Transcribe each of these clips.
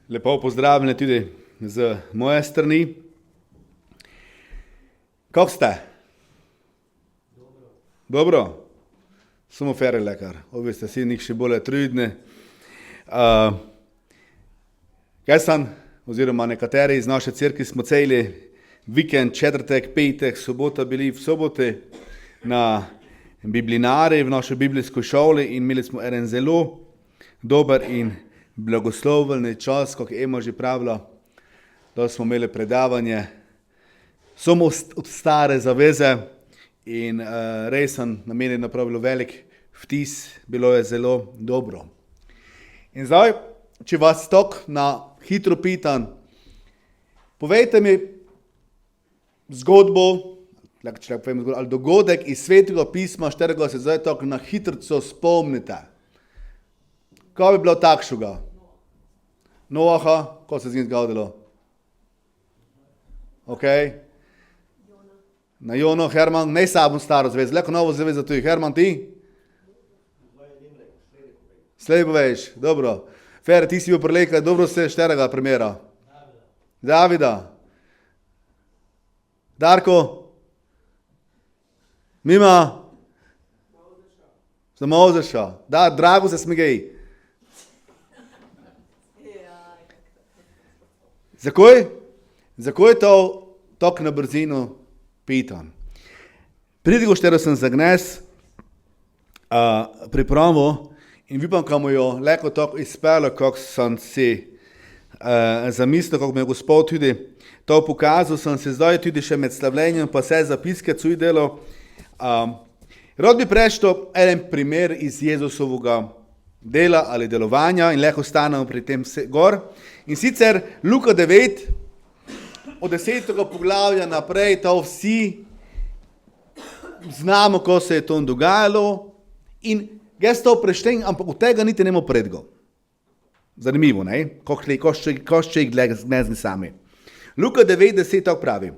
Lepo pozdravljeni tudi z moje strani. Kako ste? Dobro? Samo fer lekar. Ovi ste si njih še bolje trudni. Jaz sem, oziroma nekateri iz naše cerkve smo celi vikend, četrtek, petek, sobota bili v soboti na biblinari v naši biblijski šoli in imeli smo en zelo dober in blagoslovljeni čas, kako Ema že pravila, da smo imeli predavanje samo od stare zaveze in res sem na meni napravil velik vtis, bilo je zelo dobro. In zdaj, če vas tako na hitro pitam, povejte mi zgodbo, ali dogodek iz Svetega pisma, s katerega se zdaj tako na hitrico spomnite. Kaj bi bilo takšnega? Noaha, ko se z njim zgodilo? Ok. Na Jono, Herman, ne samo staro zvezo, leko novo zvezo tu. Herman, ti? Slej poveš, dobro. Fer, ti si bil prelekaj, dobro se šterega primera. Davida. Darko? Mima? Za Mozeša. Da, drago se smigej. Zakaj to tako na brzino pitam? Pridigo štero sem zagnes pripravo in vipam, kam jo leko tako izpelo, kako sem si zamislil, kako mi je Gospod tudi to pokazal, sem se zdaj tudi še med slavljenjem pa vse zapiske cuj delo. Rad bi preštel en primer iz Jezusovega dela ali delovanja in lahko stanemo pri tem gor. In sicer Luka 9, od 10. poglavja naprej, to vsi znamo, ko se je to dogajalo in jaz to preštem, ampak od tega niti nemo predgo. Zanimivo, ne? Ko še jih gledali sami. Luka 9, 10 tako pravi.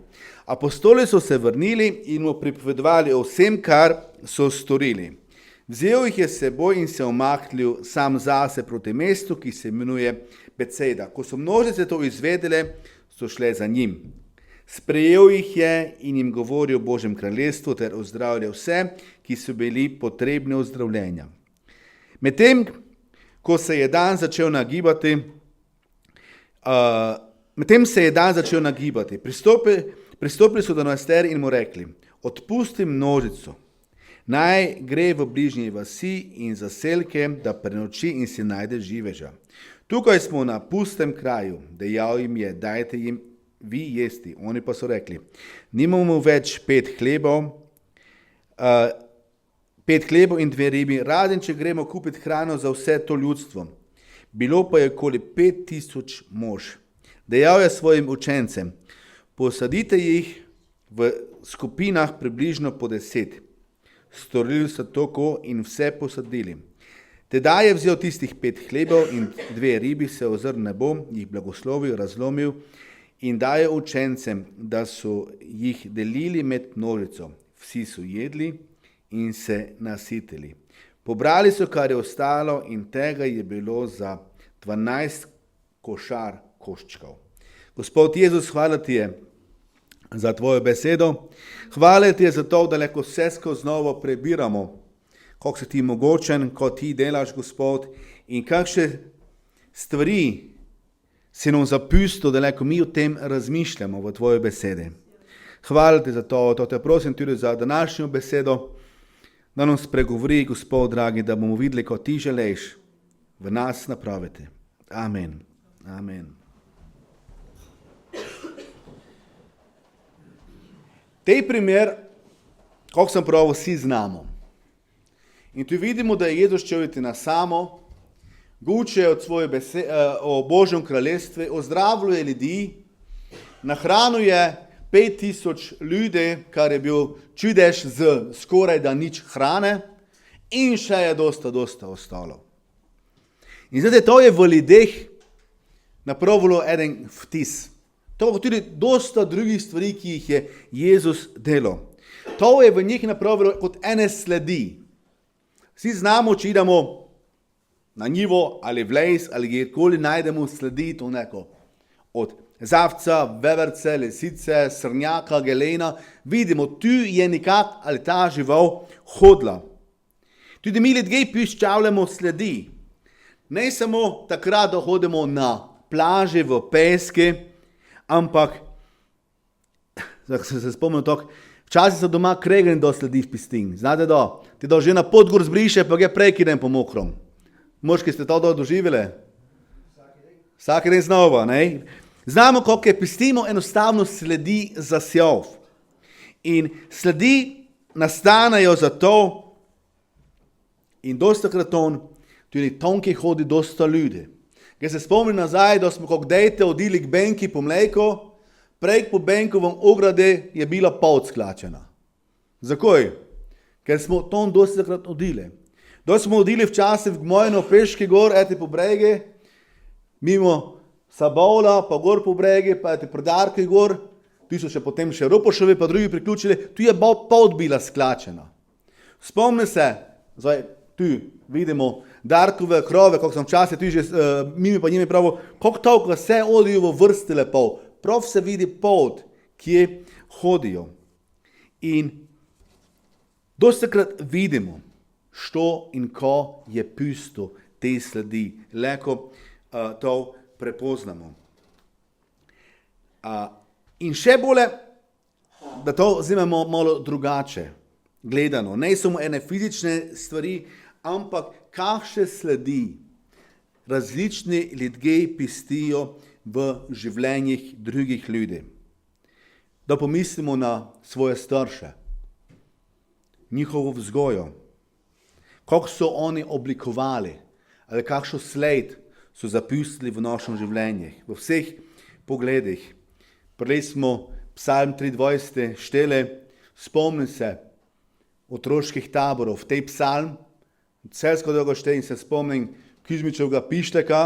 Apostoli so se vrnili in mu pripovedovali o vsem, kar so storili. Vzel jih je s seboj in se omaknil sam zase proti mestu, ki se imenuje Beceda. Ko so množice to izvedele, so šle za njim. Sprejel jih je in jim govoril o Božjem kraljestvu ter ozdravljal vse, ki so bili potrebni ozdravljenja. Medtem, ko se je dan začel nagibati, pristopili so do Ester in mu rekli, odpusti množico, naj gre v bližnji vasi in zaselke, da prenoči in si najde živeža. Tukaj smo na pustem kraju, dejal jim je, dajte jim vi jesti. Oni pa so rekli, nimamo več 5 hlebov in 2 ribi, razen če gremo kupiti hrano za vse to ljudstvo. Bilo pa je okoli 5000 mož. Dejal je svojim učencem, posadite jih v skupinah približno po 10. Storili so tako in vse posadili. Tedaj je vzel tistih 5 hlebov in 2 ribi, se ozrl nebo, jih blagoslovil, razlomil in daje učencem, da so jih delili med množico. Vsi so jedli in se nasitili. Pobrali so, kar je ostalo in tega je bilo za 12 košar koščkov. Gospod Jezus, hvala ti je za tvojo besedo. Hvala ti je za to, da lahko vse skozi novo prebiramo, kako si ti mogočen, ko ti delaš, Gospod, in kakšne stvari si nam zapustil, da lahko mi o tem razmišljamo v tvoje besede. Hvala ti za to, te prosim tudi za današnjo besedo, da nam spregovori, Gospod dragi, da bomo videli, ko ti želiš v nas napraviti. Amen. Amen. Tej primer, kako sem pravil, vsi znamo. In tu vidimo, da je Jezus čovjeti na samo, guče od svoje o Božjem kraljestvu, ozdravljuje ljudi, nahranjuje 5000 ljudi, kar je bil čudež z skoraj da nič hrane in še je dosta ostalo. In zdaj to je v ljudeh napravilo eden vtis. To je tudi dosta drugih stvari, ki jih je Jezus delal. To je v njih napravilo kot ene sledi. Vsi znamo, če idemo na njivo ali v les ali kjerkoli najdemo sledi to neko. Od zavca, veverce, lisice, srnjaka, gelena, vidimo, tu je nekak ali ta žival hodila. Tudi mi ljudje piščavljamo sledi. Ne samo takrat, da hodimo na plaži v peske, ampak, se spomnim tako, včasih so doma kregani do sledi v pistin. Znate da? Ti da že na pot gor zbriše, pa gre prekidem po mokrom. Moški ste to doživeli? Vsak dan znova, ne? Znamo, kako je pistimo enostavno sledi zasjav. In sledi nastanejo zato, in dosta kraton, tudi tam, ki hodi dosta ljudi. Ker se spomnim nazaj, da smo kako dejte odili k benki po mleko, prek po benkovem ograde je bila pot sklačena. Zakaj? Ker smo tam dosta krat odili. Da smo odili včasih v Gmojno peški gor, eti po brege, mimo Sabola, pa gor po brege, pa eti predarki gor, tu so še potem še Ropošovi, pa drugi priključili, tu je pot bila sklačena. Spomni se, zdaj, tu vidimo Darkove krove, kako sem včasih tu že mimi pa njimi pravo, kako toliko se odijo v vrsti lepo. Prav se vidi pot, kje hodijo. In dostakrat vidimo, što in ko je pusto te sledi. Leko to prepoznamo. In še bolje, da to vzimamo malo drugače gledano. Ne samo ene fizične stvari, ampak kakšne sledi različni ljudje pustijo v življenjih drugih ljudi. Da pomislimo na svoje starše, njihovo vzgojo, kako so oni oblikovali, ali kakšno sled so zapustili v našem življenju, v vseh pogledih. Prejeli smo Psalm 23 štele, spomnim se otroških taborov, v tej psalm, celsko dolgo štej in se spomnim Kuzmičevega Pišteka,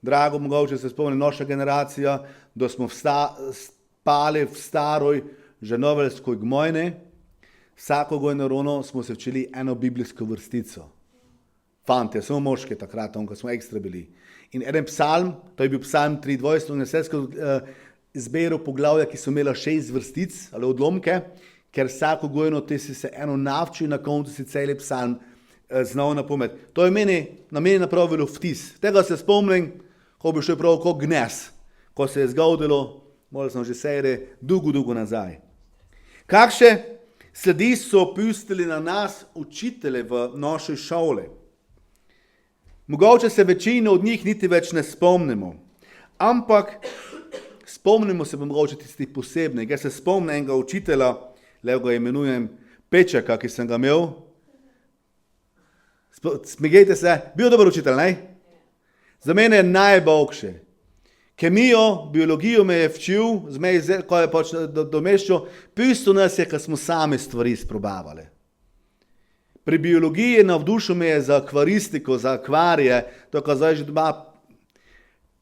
drago mogoče se spomnim naša generacija, da smo spali v staroj ženoveljskoj Gmojni, vsako gojno rono smo se učili eno biblijsko vrstico. Fantje, samo moške takrat, ko smo ekstra bili. In eden psalm, to je bil psalm 23, on je vsesko izberal poglavja, ki so imela 6 vrstic ali odlomke, ker vsako gojno ti si se eno navčil, na koncu si celi psalm znal na pamet. To je na meni napravilo vtis. Tega se spomnim, ko bi šel prav kot gnes, ko se je zgodilo, malo sem že sejre, dolgo nazaj. Kakšne sledi so pustili na nas učitelje v naši šoli? Mogoče se večino od njih niti več ne spomnimo, ampak spomnimo se mogoče tistih posebnih. Jaz se spomnim enega učitelja, levo ga imenujem Pečaka, ki sem ga imel. Smigajte se, bil dober učitelj, ne? Za mene je najboljši. Kemijo, biologijo me je včil, ko je pač domeščal, pustil nas je, ko smo sami stvari sprobavali. Pri biologiji navdušil me je za akvaristiko, za akvarije, to ko zdaj že doma,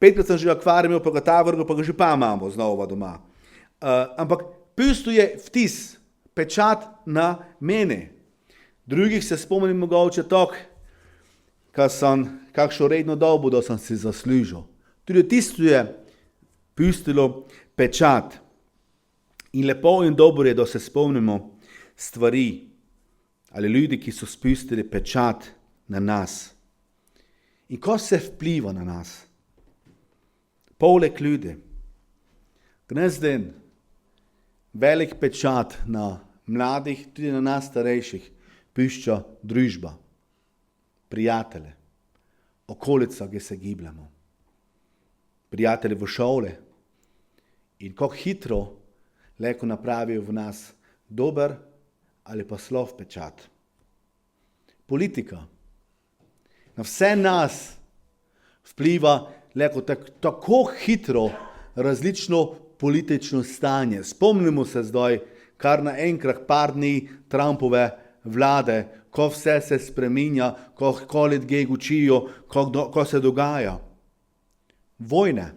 5krat sem že akvarij imel, pa ga ta vrgo, pa ga že pa imamo znova doma. Ampak pustil je vtis, pečat na mene. Drugih se spomnim mogoče tako, ko sem kakšno redno dobo, da sem si zaslužil. Tudi tisto je pustilo pečat. In lepo in dobro je, da se spomnimo stvari ali ljudi, ki so spustili pečat na nas. In ko se vpliva na nas? Poleg ljudi. Gnezden, velik pečat na mladih, tudi na nas starejših, pušča družba, prijatelje, okolica, ki se gibljamo. Prijatelji v šole in kako hitro lahko napravijo v nas dober ali pa slov pečat. Politika. Na vse nas vpliva lahko tako hitro različno politično stanje. Spomnimo se zdaj, kar naenkrat par dni Trumpove vlade, ko vse se spreminja, ko ljudje učijo, ko se dogaja. Vojne.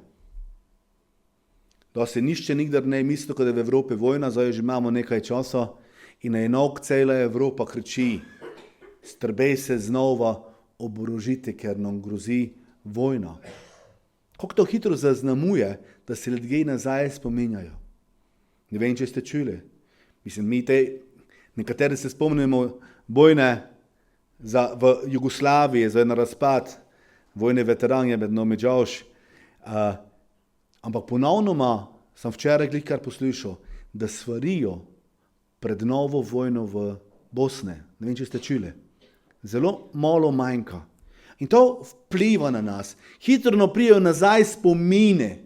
Da se nišče nikdar ne misli, da je v Evropi vojna, zdaj že imamo nekaj časa in na enok cela Evropa kriči, strbe se znova oborožiti, ker nam grozi vojna. Kako to hitro zaznamuje, da se ljudje nazaj spominjajo. Ne vem, če ste čuli. Mislim, nekateri se spomnimo vojne v Jugoslaviji, za en razpad, vojne veteran je med nami Josh. Ampak ponovnoma sem včeraj kar poslušal, da svarijo pred novo vojno v Bosne. Ne vem, če ste čuli. Zelo malo manjka. In to vpliva na nas. Hitro nam pridejo nazaj spomine,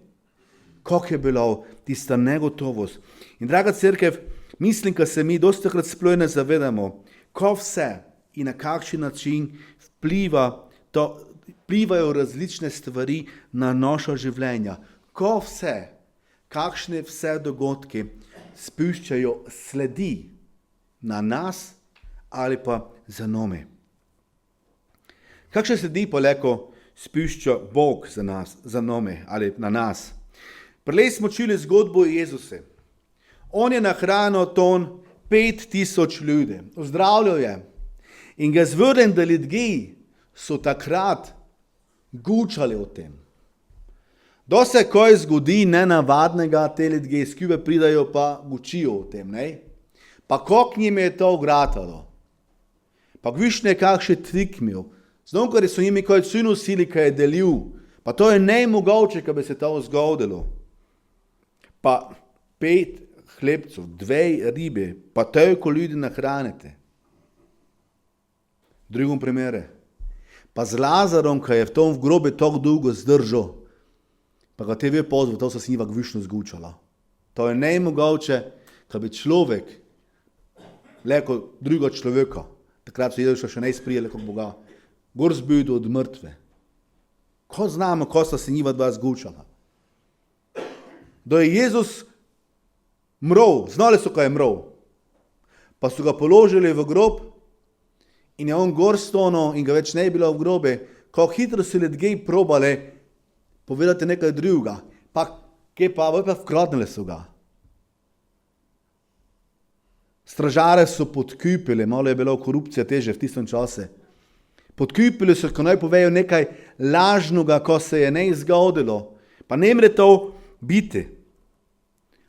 kako je bilo tista negotovost. In draga cerkev, mislim, da se mi dostikrat sploh ne zavedamo, ko vse in na kakšen način vplivajo različne stvari na naša življenja. Ko vse, kakšne vse dogodke spuščajo sledi na nas ali pa za nami. Kakšne sledi pa lahko spušča Bog za nami ali na nas? Prej smo čuli zgodbo o Jezusu. On je nahranil 5000 ljudi. Ozdravljal je. In ga zvrden, da ljudje so takrat gučali o tem. Da se kaj zgodi nenavadnega, te ljudje skupaj pridajo pa gučijo o tem. Ne? Pa kako njim je to gratalo? Pa viš nekakšen trik imel. Znam, ker so njimi kaj nosili, kaj je delil. Pa to je nemogoče, kaj bi se to zgodilo. Pa 5 hlebcev, 2 ribe, pa toliko ljudi nahranite. V drugom primeru. Pa z Lazarom, ki je v tom grobu tako dolgo zdržal, pa ga TV pozval, to so se njima višno zgučala. To je nemogoče, kaj bi človek, leko drugo človeka, takrat so jedeli še ne sprijeli kot Boga, gor zbudil od mrtve. Ko znamo, ko sta se njima dva zgučala? Da je Jezus mrl, znali so, kaj je mrl. Pa so ga položili v grob in je on gor stonil in ga več ne je bilo v grobe. Ko hitro so ljudje probali povedati nekaj drugega, pa kje pa vkradnili so ga. Stražare so podkupili, malo je bila korupcija teže v tistem čase. Podkupili so, ko naj povejo nekaj lažnega, ko se je ne zgodilo. Pa ne more to biti.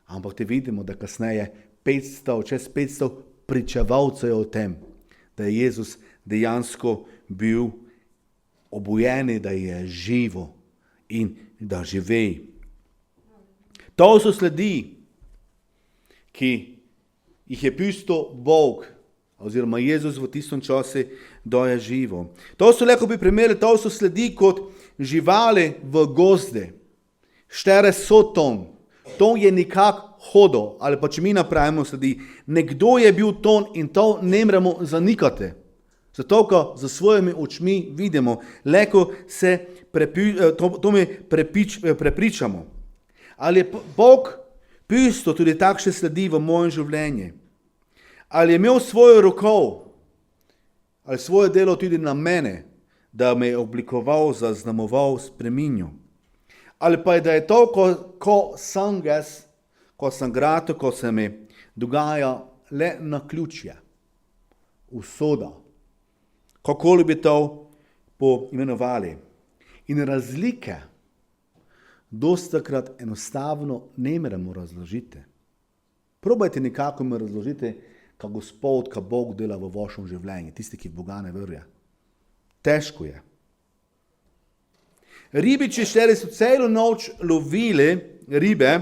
Ampak te vidimo, da kasneje čez 500 pričevalcev je o tem, da je Jezus dejansko bil obujen, da je živo in da živi. To so sledi, ki jih je pustil Bog, oziroma Jezus v tistem času, da je živo. To so lahko bi primerjali, to so sledi kot živali v gozde. 400 ton. To je nekako hodil, ali pa če mi napravimo sledi. Nekdo je bil ton in to ne moremo zanikati. Zato, ko za svojimi očmi vidimo, lahko se prepričamo. Ali je Bog pustil tudi takšne sledi v mojem življenju? Ali je imel svojo roko, ali svoje delo tudi na mene, da me je oblikoval, zaznamoval, spreminjal? Ali pa je, da je to, ko sem jaz, ko sem grato, ko se mi dogaja le naključje, usoda, kakoli bi to poimenovali. In razlike dostikrat enostavno ne moremo razložiti. Probajte nekako mi razložiti, kaj Gospod, kaj Bog dela v vašem življenju, tisti, ki v Boga ne verja. Težko je. Ribiči so celo noč lovili ribe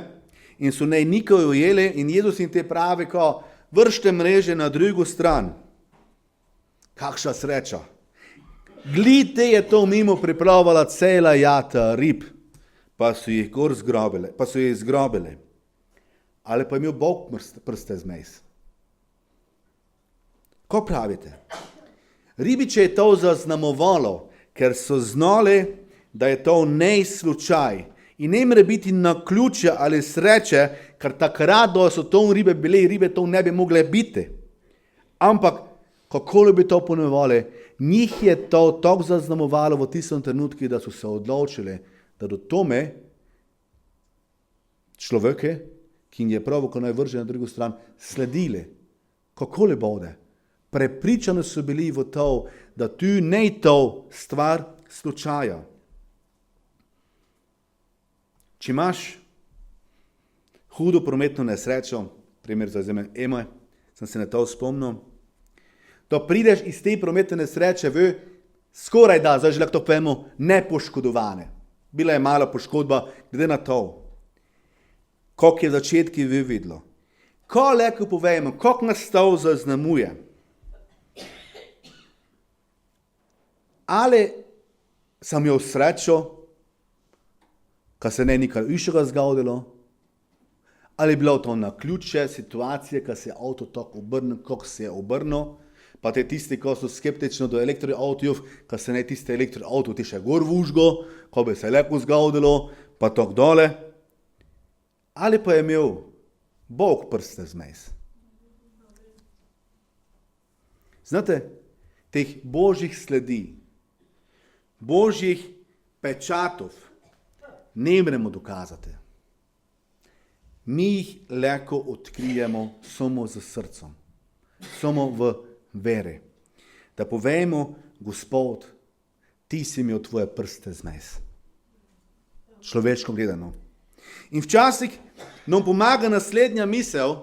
in so naj nikoli ujeli in Jezus jim te pravi, ko vršte mreže na drugo stran. Kakšna sreča. Glite je to mimo priplavala cela jata rib, pa so jih zgrobili. Ali pa je imel Bog prste zmes. Ko pravite? Ribiče je to zaznamovalo, ker so znali, da je to ne slučaj. In ne more biti naključje ali sreče, ker takrat, da so to ribe bile, ribe to ne bi mogle biti. Ampak, kako bi to ponovali, njih je to tako zaznamovalo v tistem trenutku, da so se odločili, da do tome človeke, ki jim je prav, ko naj vrže na drugo stran, sledili. Kako li bode? Prepričani so bili v to, da tu ne to stvar slučaja. Če imaš hudo prometno nesrečo, primer za Emo, sem se na to spomnil, da prideš iz te prometne nesreče v skoraj da, zdaj že lahko to povemo, nepoškodovane. Bila je mala poškodba, glede na to, koliko je začetki videlo. Ko lahko povemo, koliko nas to zaznamuje. Ali sem imel srečo, ko se ne nikaj višjega zgodilo, ali je bilo to naključje situacije, ko se je avto tako obrnil, kako se je obrnil, pa te tisti, ko so skeptični do elektroavtojev, ko se ne tiste elektroavto ti še gor vužgo, ko bi se lepo zgodilo, pa tako dole. Ali pa je imel Bog prste zmes. Znate, teh božjih sledi, božjih pečatov ne moremo dokazati. Mi jih lahko odkrijemo samo z srcem, samo v veri. Da povemo, Gospod, ti si imel tvoje prste zmes. Človeško gledano. In včasih nam pomaga naslednja misel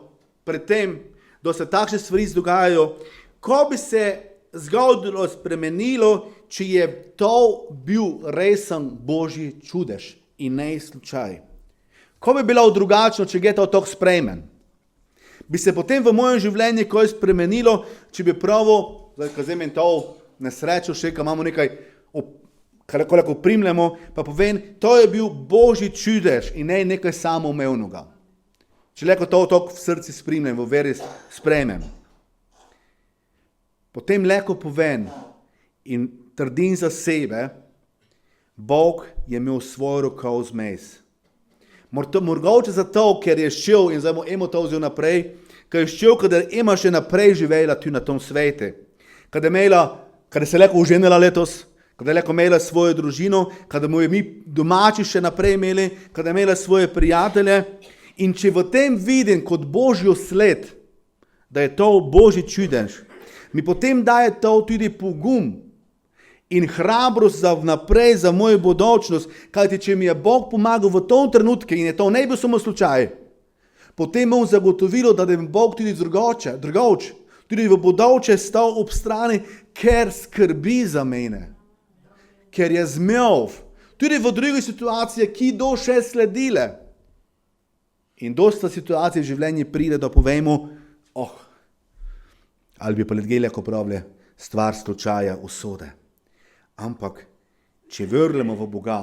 pred tem, da se takšne stvari dogajajo, ko bi se zgodilo spremenilo, če je to bil resen božji čudež in ne slučaj. Ko bi bilo drugačno, če je to tako sprejmen? Bi se potem v mojem življenju kaj spremenilo, če bi pravo, ko zdaj imam to nesrečo še, ko imamo nekaj, ko lahko primljamo, pa povem, to je bil božji čudež in ne nekaj samoumevnega. Če lahko to tako v srci spremljam, v veri sprejmem. Potem lahko povem in trdim za sebe, Bog je imel svojo roko zmes. Mogoče zato, ker je šel in zdaj mu Emo to vzel naprej, ker je šel, kada Ema še naprej živela tu na tom svete. Kada se lahko oženila letos, kada je lahko imela svojo družino, kada mu je mi domači še naprej imeli, kada je imela svoje prijatelje. In če v tem vidim kot božjo sled, da je to božji čudež, mi potem daje to tudi pogum in hrabrost za naprej, za mojo bodočnost, kajti če mi je Bog pomagal v tom trenutku in je to ne bil samo slučaj, potem bom zagotovilo, da bi Bog tudi drugače, tudi v bodoče stal ob strani, ker skrbi za mene, ker je zmel, tudi v drugi situaciji, ki do še sledile. In dosta situacij v življenju pride, da povemo, ali bi pa ljudje lahko pravili, stvar slučaja, usode. Ampak, če verjamemo v Boga,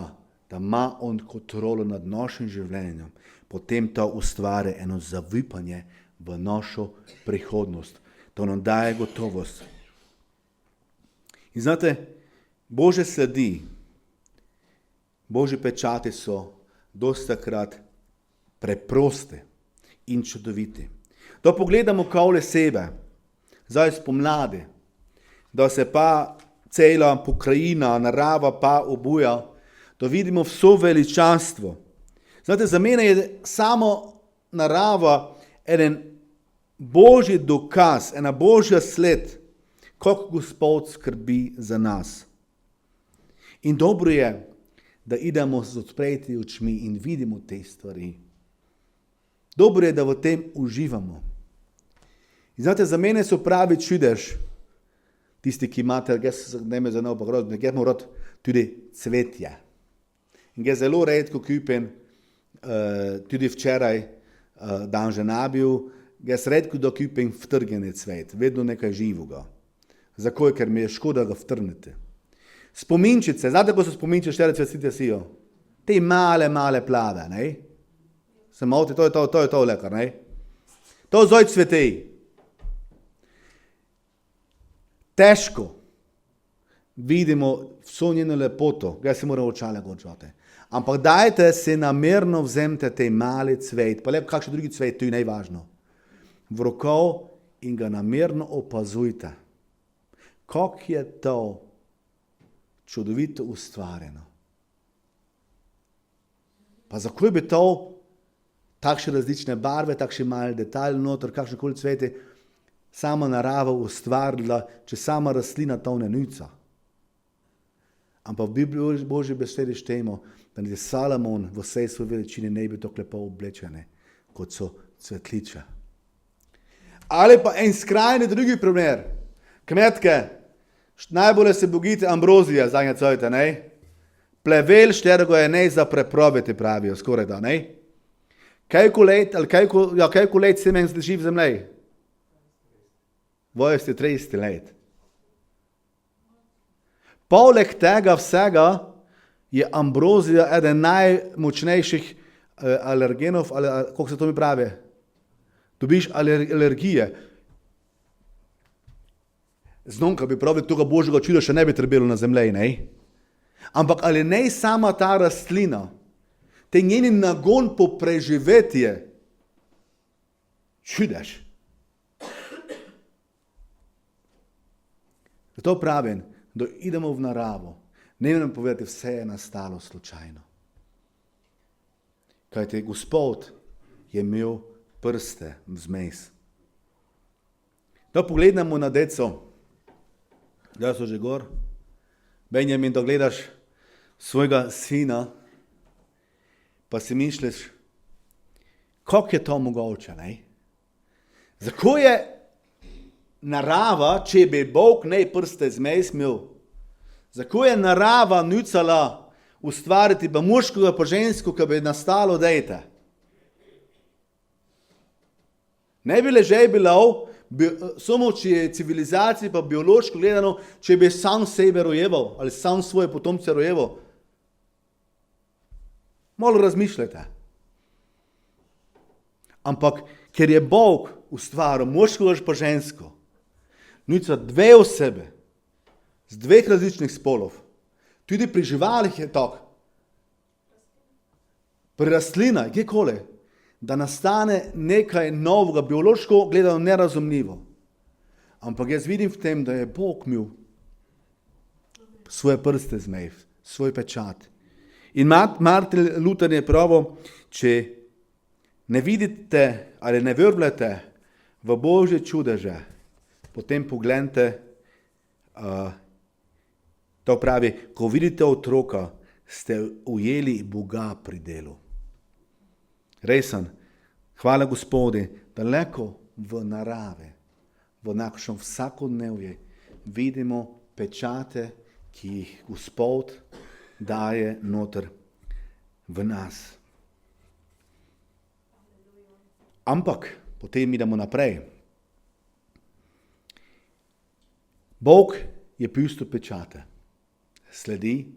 da ima on kontrolo nad našim življenjem, potem to ustvari eno zaupanje v našo prihodnost. To nam daje gotovost. In znate, Božje sledi, Božji pečati so dostakrat preproste in čudovite. Da pogledamo okoli sebe, zdaj spomladi, da se pa cela pokrajina, narava pa obuja, da vidimo vso veličanstvo. Znate, za mene je samo narava en božji dokaz, ena božja sled, kako Gospod skrbi za nas. In dobro je, da idemo z odprtimi očmi in vidimo te stvari. Dobro je, da v tem uživamo. In znate, za mene so pravi čudež, tisti, ki imate, ne me zanima, jaz imam rad tudi cvetje. In ga zelo redko kupim, tudi včeraj, dan že nabil, jaz redko da kupim vtrgene cvet, vedno nekaj živoga. Zakaj? Ker mi je škoda ga vtrniti. Spominčice, znate, ko so spominčice, štiri cvetite sijo? Te male plave, ne? To je to lekar, ne? To zdaj cvetej. Težko vidimo vso njeno lepoto, ga se moramo očale gočati. Ampak dajte se namerno vzemite te mali cvet, pa lepo kakšen drugi cvet, to je najvažno. V roko in ga namerno opazujte. Kako je to čudovito ustvarjeno. Pa zakaj bi to takšne različne barve, takšne mali detajli noter, kakšne koli cvete, sama narava ustvarila, če sama rastlina to ne nuca. Ampak v Božji besedi štejemo, da niti Salomon v vsej svoji veličini ne bi tako lepo oblečene, kot so cvetliče. Ali pa en skrajni drugi primer. Kmetke, najbolje se bogite ambrozija, zadnje cojte, ne? Plevel štergo je ne za prepraviti, pravijo, skoraj da, ne? Koliko let semen zdrži v zemlji? 30 let. Poleg tega vsega je ambrozija eden najmočnejših alergenov, ali kako se to mi pravi? Dobiš alergije. Znonka bi pravili, toga Božjega čuda še ne bi trebalo na zemlji, ne? Ampak ali ne sama ta rastlina, te njeni nagon po preživetje, čudaš. Zato pravim, da idemo v naravo, ne nam povedati, vse je nastalo slučajno. Kajti Gospod je imel prste vzmes. Da pogledamo na deco, da so že gor, Benjamin, da gledaš svojega sina, pa si misliš, kako je to mogoče, ne? Zakaj je narava, če bi Bog ne prste zmes imel, zakaj je narava nucala ustvariti pa moškega pa žensko, ki bi nastalo dejte? Ne bi ležaj bilo, samo če je civilizaciji pa biološko gledano, če bi sam sebe rojeval ali sam svoje potomce rojeval. Malo razmišljajte. Ampak, ker je Bog ustvaril moškega pa žensko, nuca dve osebe, z dveh različnih spolov, tudi pri živalih je tako, pri rastlinah, kjerkoli, da nastane nekaj novega, biološko gledano nerazumljivo. Ampak jaz vidim v tem, da je Bog imel svoje prste zmej, svoj pečat. In Martin Luther je pravil, če ne vidite ali ne verjamete v Božje čudeže, potem pogledajte, to pravi, ko vidite otroka, ste ujeli Boga pri delu. Resen, hvala Gospodi, daleko v narave, v našem vsakodnevje vidimo pečate, ki jih Gospod daje noter v nas. Ampak, potem idemo naprej. Bog je pustil pečate, sledi,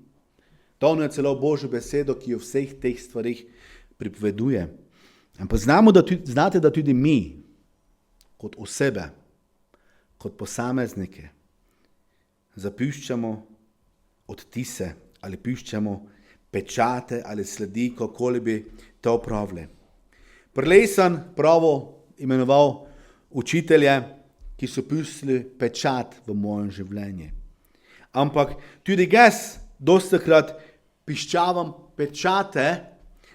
dal je celo Božjo besedo, ki jo vseh teh stvarih pripoveduje. Ampak znate, da tudi mi, kot osebe, kot posameznike, zapuščamo odtise ali puščamo pečate ali sledi, kakoli bi to pravili. Prelej sem pravo imenoval učitelje, ki so pustili pečat v mojem življenju. Ampak tudi jaz dostakrat piščavam pečate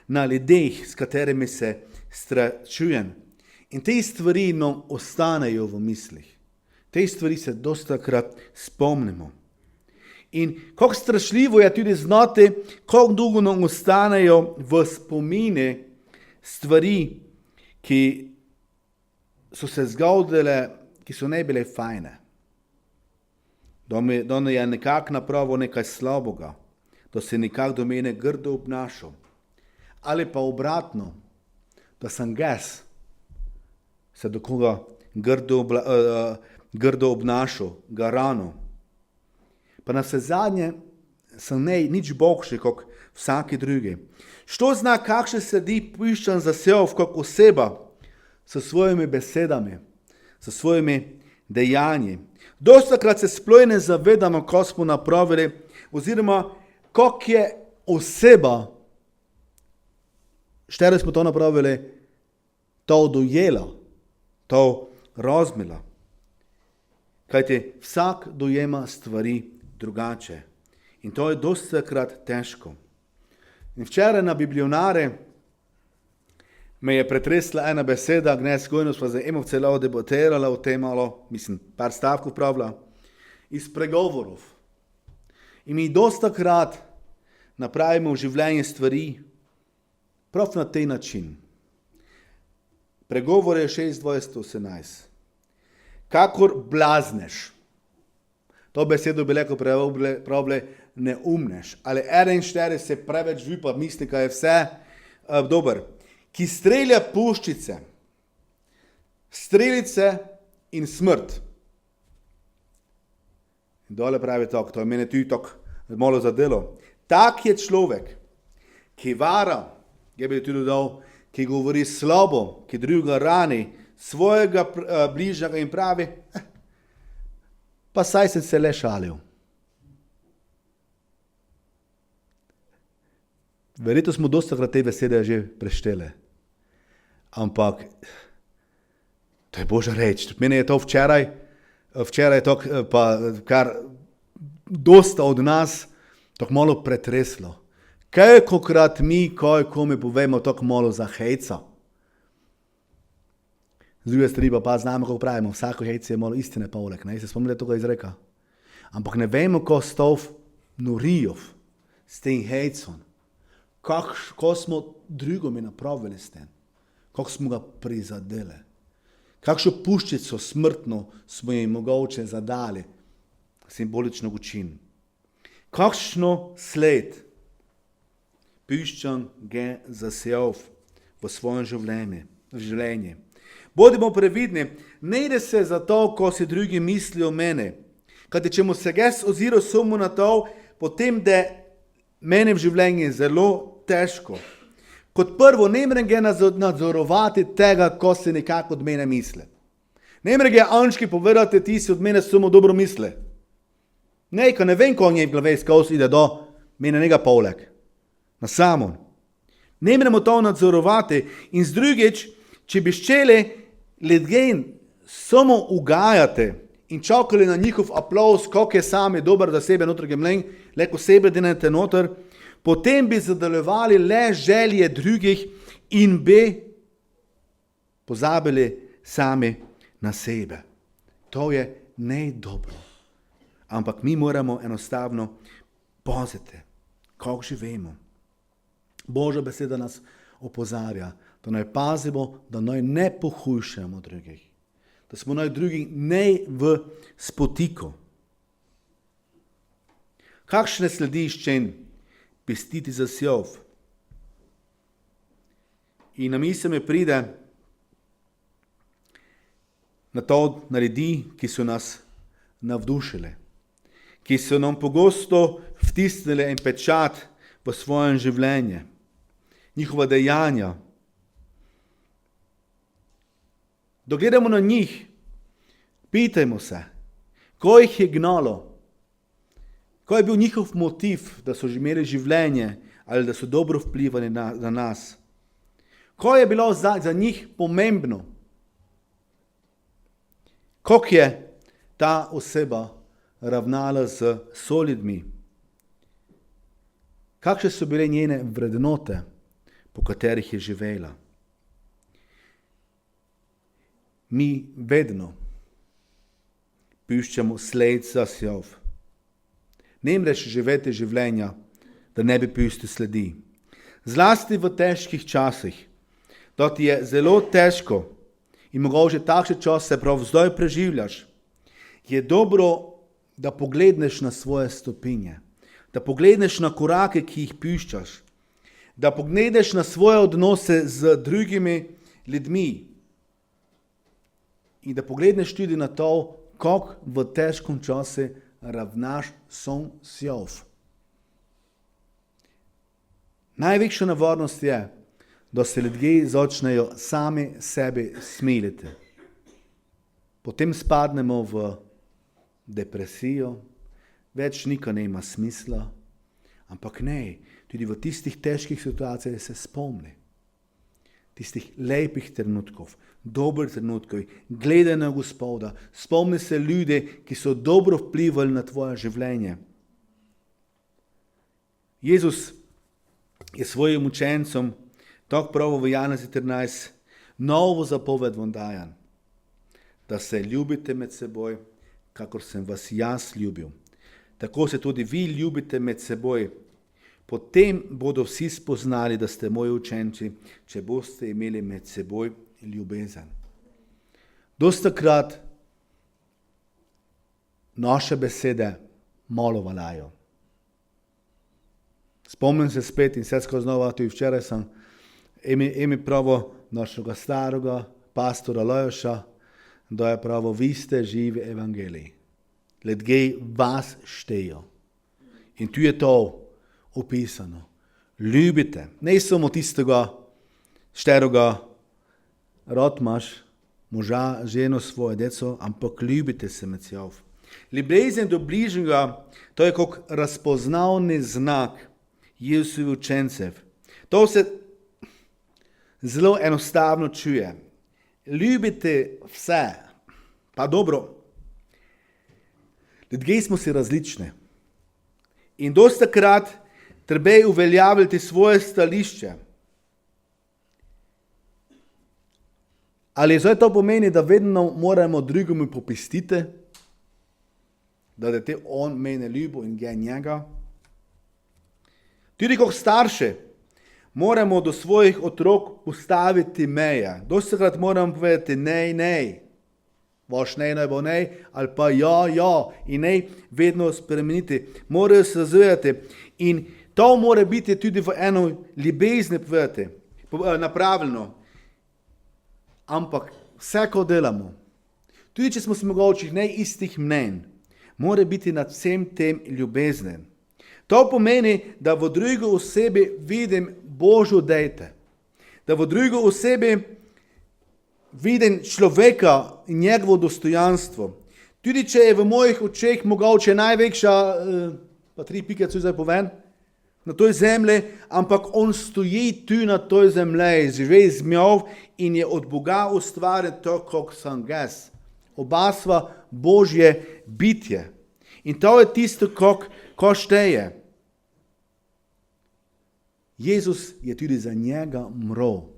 na ljudeh, s katerimi se srečujem. In te stvari nam ostanejo v mislih. Te stvari se dostakrat spomnimo. In kako strašljivo je tudi znati, kako dolgo nam ostanejo v spomine stvari, ki so se zgodile, ki so ne bile fajne. Da je nekako napravil nekaj slabega, da se nekako do mene grdo obnašal. Ali pa obratno, da sem jaz se do koga grdo obnašal, ga ranil. Pa na vse zadnje sem nič boljši kot vsaki drugi. Što zna, kakšne sledi puščam za sebe kot oseba s svojimi besedami, s svojimi dejanji. Dostakrat se sploh ne zavedamo, ko smo napravili, oziroma kako je oseba, štiri smo to napravili, to dojela, to razumela. Kajti vsak dojema stvari drugače. In to je dostakrat težko. In včeraj na Biblionare me je pretresla ena beseda, Agnes Gojno sva z Emo celo debatirala o tem malo, par stavkov pravila, iz pregovorov. In mi dostakrat napravimo v življenju stvari prav na tej način. Pregovor je 6:20-18. Kakor blazneš. To besedo bi rekel pravle neumneš. Ali 1:4 se preveč vi pa misli, kaj je vse dober. Ki strelja puščice, strelice in smrt. In dole pravi tok, to je mene tudi tok malo zadelo. Tak je človek, ki vara, je bi tudi dodal, ki govori slabo, ki druga rani, svojega bližnjega in pravi, pa saj sem se le šalil. Verjetno smo dostakrat te besede že preštele. Ampak to je Božja reč. Mene je to včeraj to pa kar dosta od nas tako malo pretreslo. Kolikokrat mi, komu povemo tako malo za hejca. Z druge strani pa znamo, kako pravimo, vsako hejc je malo istine poleg, ne, se spomnite toga izreka. Ampak ne vemo, ko stov norijo s tem hejcom, ko smo drugome napravili s tem, kako smo ga prizadeli, kakšno puščico smrtno smo jim mogoče zadali, simbolično učin. Kakšno sled piščan ge zasejal v svojem življenju. Bodimo previdni, ne ide se za to, ko si drugi mislijo o mene. Kajti, če mu se jaz oziral samo na to, potem, da mene v življenju je zelo težko. Kot prvo, ne morem ga nadzorovati tega, ko se nekako od mene misli. Ne morem ga Ančki povedati, ti si od mene samo dobro misli. Ko ne vem, ko njej v glave skozi ide do mene njega poleg. Na samon. Ne moremo to nadzorovati in z drugič, če bi ščeli ljudem samo ugajati in čakali na njihov aplauz, kako je sami dober za sebe noter gemlen, leko sebe denete noter, potem bi zadaljevali le želje drugih in bi pozabili sami na sebe. To je ne dobro. Ampak mi moramo enostavno paziti, kako živimo. Božja beseda nas opozarja, da naj pazimo, da naj ne pohujšamo drugih. Da smo naj drugih ne v spotiku. Kakšne sledi iščen pestiti za sjov? In na misel mi pride na to naredi, ki so nas navdušile, ki so nam pogosto vtisnile en pečat v svojem življenju, njihova dejanja. Dogledamo na njih, pitajmo se, ko jih je gnalo, ko je bil njihov motiv, da so imeli življenje ali da so dobro vplivali na nas. Ko je bilo za njih pomembno, kako je ta oseba ravnala z soljudmi, kakšne so bile njene vrednote, po katerih je živela. Mi vedno piščemo sled za sjov. Ne mreš živeti življenja, da ne bi pustil sledi. Zlasti v težkih časih, da ti je zelo težko in mogoče takšne čase prav zdaj preživljaš, je dobro, da pogledneš na svoje stopinje, da pogledneš na korake, ki jih piščaš, da pogledeš na svoje odnose z drugimi ljudmi in da pogledneš tudi na to, kako v težkom času ravnaš som sjov. Največja nevarnost je, da se ljudje začnejo sami sebi smiliti. Potem spadnemo v depresijo, več nikaj ne ima smisla, ampak ne, tudi v tistih težkih situacijah se spomni. Tistih lepih trenutkov, dobrih trenutkov, gledaj na Gospoda, spomni se ljudi, ki so dobro vplivali na tvoje življenje. Jezus je svojim učencem Tako pravi v Janeza 13, novo zapoved vam dajem, da se ljubite med seboj, kakor sem vas jaz ljubil. Tako se tudi vi ljubite med seboj. Potem bodo vsi spoznali, da ste moji učenci, če boste imeli med seboj ljubezen. Dostakrat naše besede malo valjajo. Spomnim se spet in vse znova, tudi včeraj sem imi pravo našega starega pastora Lojoša, da je pravo, vi ste živi evangeliji. Ljudje vas štejo. In tu je to opisano. Ljubite. Ne samo tistega šterega rod imaš, moža, ženo, svoje deco, ampak ljubite se med seboj. Ljubezen do bližnjega, to je kot razpoznavni znak Jezusovih učencev. To se zelo enostavno čuje. Ljubite vse. Pa dobro, ljudje smo si različni. In dostakrat treba uveljavljati svoje stališče. Ali zdaj to pomeni, da vedno moramo drugemu popustiti, da te on mene ljubi in ja njega? Tudi kot starši moramo do svojih otrok postaviti meje. Dostakrat moramo povedati ne. Vaš ne bo ne, ali pa ja, in ne vedno spremeniti. Morajo se razvijati in to mora biti tudi v eno ljubezni povedati, napravljeno. Ampak vse, ko delamo, tudi če smo si mogoče ne istih mnenj, mora biti nad vsem tem ljubezen. To pomeni, da v drugi osebi vidim Božjo dejte, da v drugi osebi vidim človeka in njegovo dostojanstvo. Tudi če je v mojih očeh mogoče največja, pa 3 pike, co zdaj povem, na toj zemlji, ampak on stoji tu na toj zemlji, živi z njo in je od Boga ustvarjen to, kot sem jaz. Oba sva Božje bitje. In to je tisto, ko šteje. Jezus je tudi za njega umrl.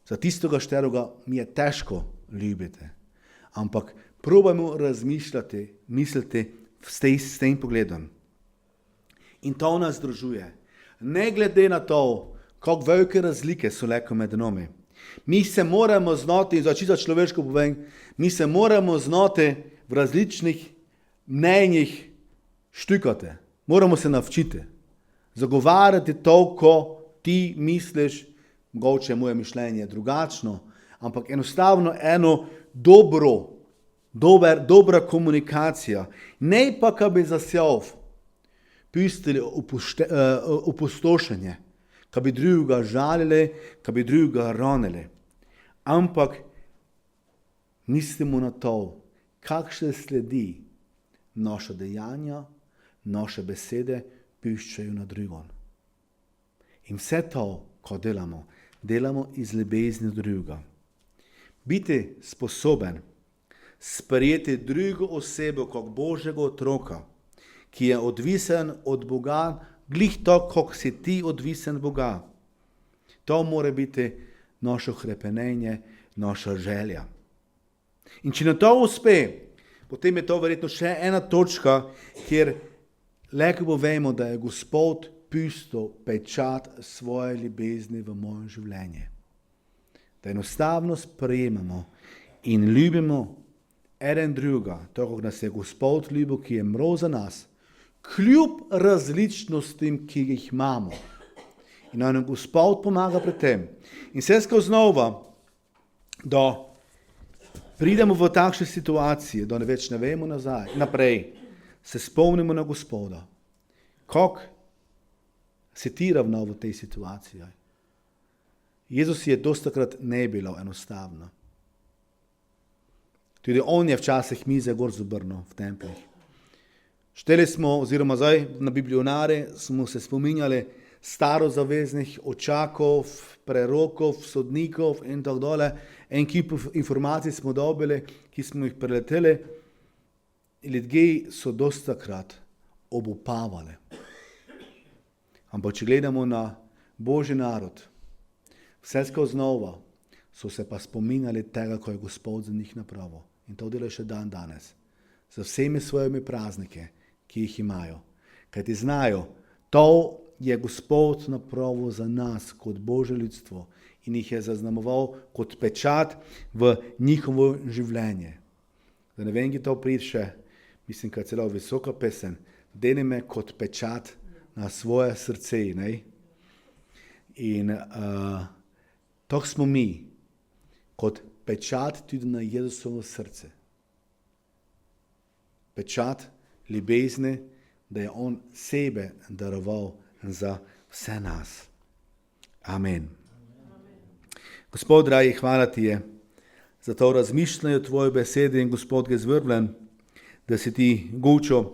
Za tistega šterega mi je težko ljubiti. Ampak probajmo razmišljati, misliti s tem pogledom. In to nas združuje. Ne glede na to, kako velike razlike so lahko med nami. Mi se moramo znati, čisto človeško povem, mi se moramo znati v različnih mnenjih štukati. Moramo se naučiti. Zagovarjati to, ko ti misliš, mogoče moje mišljenje je drugačno, ampak enostavno eno dobra komunikacija. Ne pa, ka bi zasel pustili opustošenje, ka bi drugega žalili, ka bi drugega ronili. Ampak mislimo na to, kakšne sledi naša dejanja, naše besede puščajo na drugom. In vse to, ko delamo iz ljubezni do drugega. Biti sposoben sprejeti drugo osebo kot Božjega otroka, ki je odvisen od Boga, glih to, kot si ti odvisen od Boga. To mora biti naše hrepenenje, naša želja. In če na to uspe, potem je to verjetno še ena točka, kjer lahko povemo, da je Gospod pustil pečat svoje ljubezni v moje življenje. Da enostavno sprejemamo in ljubimo eden druga, tako kot nas je Gospod ljubil, ki je umrl za nas, kljub različnostim, ki jih imamo. In nam Gospod pomaga pri tem. In se znova, da pridemo v takšne situacije, da več ne vemo naprej, se spomnimo na Gospoda. Kako si ti ravnal v tej situaciji? Jezus je dostakrat ne bilo enostavno. Tudi on je včasih mize gor zobrnil v templjih. Šteli smo, oziroma zdaj na biblionare, smo se spominjali starozaveznih očakov, prerokov, sodnikov in tako dole. En kup informacij smo dobili, ki smo jih preleteli. Ljudje so dostakrat obupavali. Ampak če gledamo na Božji narod, Vse skozi znova so se pa spominjali tega, ko je Gospod za njih napravil. In to delajo še dan danes. Z vsemi svojimi praznike, ki jih imajo. Kaj ti znajo, to je Gospod napravil za nas kot Božje ljudstvo in jih je zaznamoval kot pečat v njihovo življenje. Da ne vem, ki to priče, mislim, kad celo visoka pesem, deni me kot pečat na svoje srce. Ne? In to smo mi, kot pečat tudi na Jezusovo srce. Pečat ljubezni, da je on sebe daroval za vse nas. Amen. Gospod, dragi, hvala ti je za to razmišljanje o tvoji besedi in Gospod ga zvrbljen, da si ti gučil,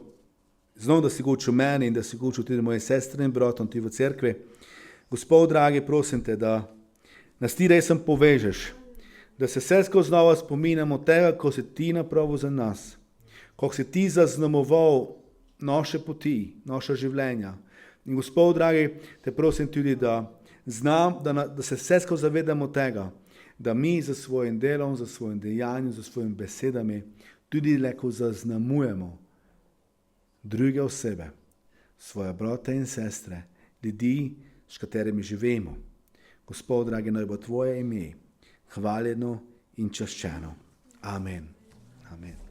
znov da si gučil meni in da si gučil tudi moje sestre in bratom ti v cerkvi. Gospod, dragi, prosim te, da nas ti resem povežeš, da se vse skozi znova spominjamo tega, ko si ti napravil za nas, ko si ti zaznamoval naše poti, naša življenja. In Gospod, dragi, te prosim tudi, da se vse skozi zavedamo tega, da mi za svojim delom, za svojim dejanjem, za svojimi besedami tudi lahko zaznamujemo druge osebe, svoje brate in sestre, ljudi, s katerimi živimo. Gospod, dragi, naj bo tvoje ime hvaljeno in čaščeno. Amen. Amen.